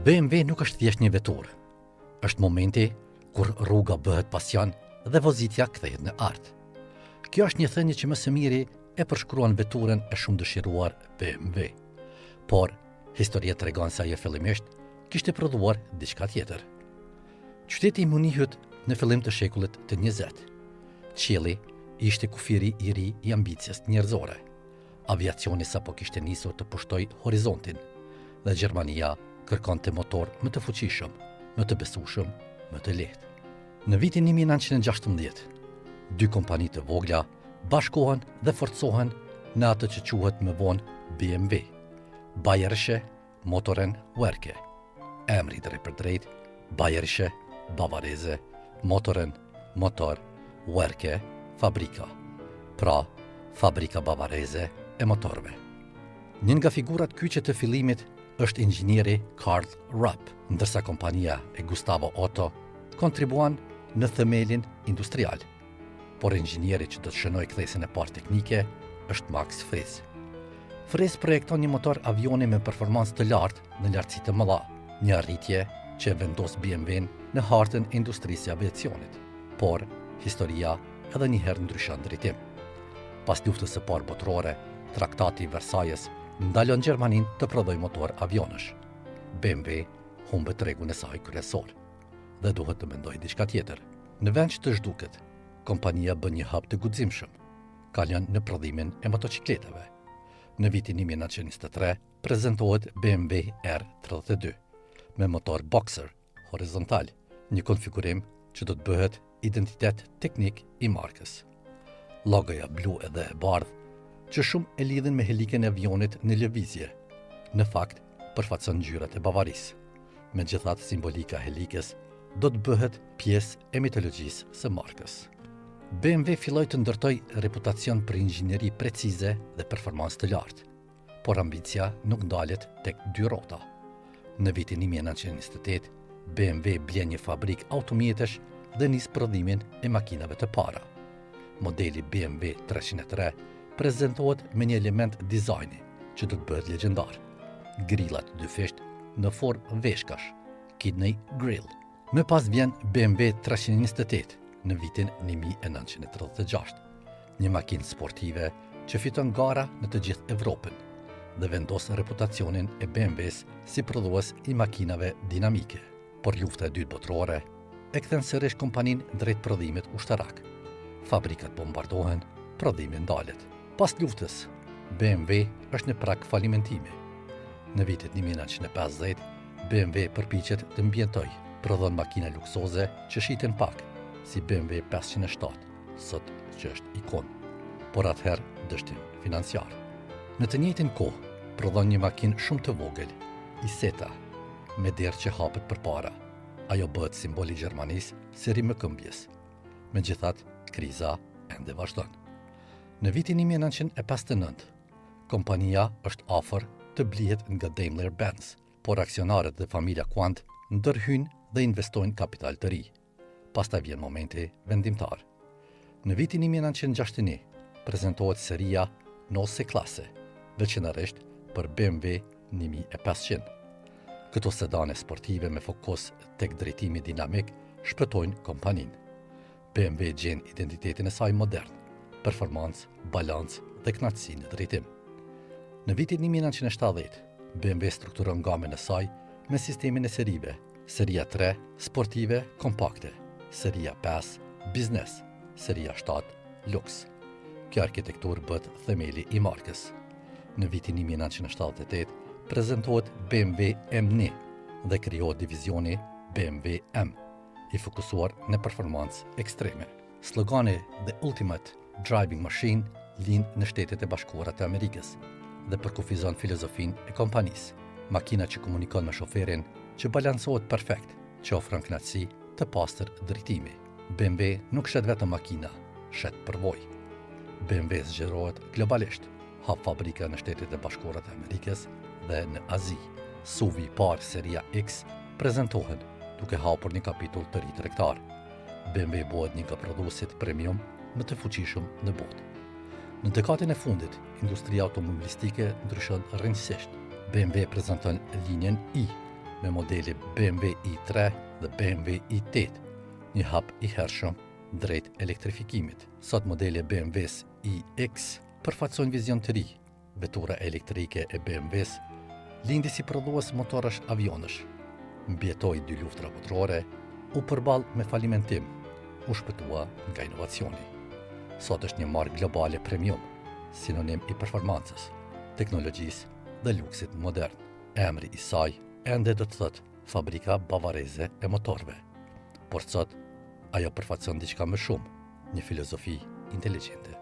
BMW nuk është thjesht një vetur. Është momenti kur rruga bëhet pasion dhe vozitja kthehet në art. Kjo është një thënie që më së miri e përshkruan veturën e shumë dëshiruar BMW. Por historia tregon se ajo fillimisht kishte prodhuar diçka tjetër. Qyteti i Munihut në fillim të shekullit të 20. Qielli ishte kufiri i ri i ambicjes njerëzore. Aviacioni sapo kishte nisur të pushtoj horizontin dhe Gjermania kërkonte motor më të fuqishëm, më të besueshëm, më të lehtë. Në vitin 1916, dy kompani të vogla bashkohen dhe forcohen në atë që quhet më vonë BMW, Bayerische Motorenwerke. Emri drejt për drejt, Bayerische, bavareze, motor, werke, fabrika. Pra, fabrika bavareze e motorëve. Një nga figurat kyçe të fillimit është inxhinieri Karl Rapp, ndërsa kompania e Gustavo Otto kontribuan në themelin industrial. Por inxhinieri që do të shënoi kthesën e parë teknike është Max Frisch. Frisch projekton një motor avioni me performancë të lartë në lartësi të mëdha, një arritje që vendos BMW-n në hartën e industrisë së aviacionit. Por historia edhe një herë ndryshon drejtim. Pas luftës së parë botërore, Traktati i Versajës ndalon Gjermaninë të prodhojë motor avionësh. BMW humbe tregun e saj kryesor dhe duhet të mendojë diçka tjetër. Në vend që të zhduket, kompania bën një hap të guximshëm. Kalon në prodhimin e motocikletave. Në vitin 1923 prezantohet BMW R32 me motor boxer horizontal, një konfigurim që do të bëhet identitet teknik i markës. Logoja blu edhe e bardhë që shumë e lidhin me helikën e avionit në lëvizje, në fakt përfaqëson ngjyrat e Bavarisë. Megjithatë, simbolika e helikës do të bëhet pjesë e mitologjisë së markës. BMW filloi të ndërtoj reputacion për inxhinieri precize dhe performancë të lartë, por ambicia nuk ndalet tek dy rrota. Në vitin 1928, BMW blen një fabrikë automjetesh dhe nis prodhimin e makinave të para. Modeli BMW 303 prezentohet me një element dizajni që do të bëhet legjendar. Grillat dyfisht në formë veshkash, kidney grill. Më pas vjen BMW 328 në vitin 1936, një makinë sportive që fiton gara në të gjithë Evropën dhe vendos reputacionin e BMW-s si prodhues i makinave dinamike. Por lufta e dytë botërore e kthen sërish kompaninë drejt prodhimit ushtarak. Fabrikat bombardohen, prodhimi ndalet. Pas luftës, BMW është në prag falimentimi. Në vitin 1950, BMW përpiqet të mbjentoj, prodhon makina luksoze që shiten pak, si BMW 507, sot që është ikon, por atëherë dështim financiar. Në të njëjtin kohë, prodhon një makinë shumë të vogël, Isetta, me derë që hapet përpara. Ajo bëhet simboli i Gjermanisë si rrimëkëmbjes. Megjithatë, kriza ende vazhdon. Në vitin 1959, kompania është afër të blihet nga Daimler-Benz, por aksionarët dhe familja Quandt ndërhyjnë dhe investojnë kapital të ri. Pastaj vjen momenti vendimtar. Në vitin 1961 prezantohet seria Nose Klase, veçanërisht për BMW 1500. Këto sedane sportive me fokus tek drejtimi dinamik shpëtojnë kompaninë. BMW gjen identitetin e saj modern, performancë, balancë dhe kënaqësi në drejtim. Në vitin 1970, BMW strukturon gamën e saj me sistemin e serive, seria 3 sportive kompakte, seria 5 biznes, seria 7 luks. Kjo arkitekturë bëhet themeli i markës. Në vitin 1978 prezantohet BMW M1 dhe krijohet divizioni BMW M, i fokusuar në performancë ekstreme. Slogani The Ultimate Driving Machine lind në Shtetet e Bashkuara të Amerikës dhe përkufizon filozofinë e kompanisë. Makina që komunikon me shoferin, që balancohet perfekt, që ofron kënaqësi të pastër drejtimi. BMW nuk shet vetëm makina, shet përvojë. BMW zgjerohet globalisht, hap fabrika në Shtetet e Bashkuara të Amerikës dhe në Azi. SUV-i i parë seria X prezantohet duke hapur një kapitull të ri tregtar. BMW bëhet një nga prodhuesit premium më të fuqishëm në botë. Në dekadën e fundit, industria automobilistike ndryshon rrënjësisht. BMW prezanton linjen i, me modeli BMW i3 dhe BMW i8, një hap i hershëm drejt elektrifikimit. Sot modeli BMW-s iX përfaqësojnë vizion të ri. Vetura elektrike e BMW-s lindi si prodhues motorësh avionësh, mbjetoi 2 luftra botërore, u përball me falimentim, u shpëtua nga inovacioni. Sot është një markë globale premium, sinonim i performancës, teknologjisë dhe luksit modern. Emri i saj ende do të thotë fabrika bavareze e motorëve. Por sot ajo përfaqëson diçka më shumë, një filozofi inteligjente.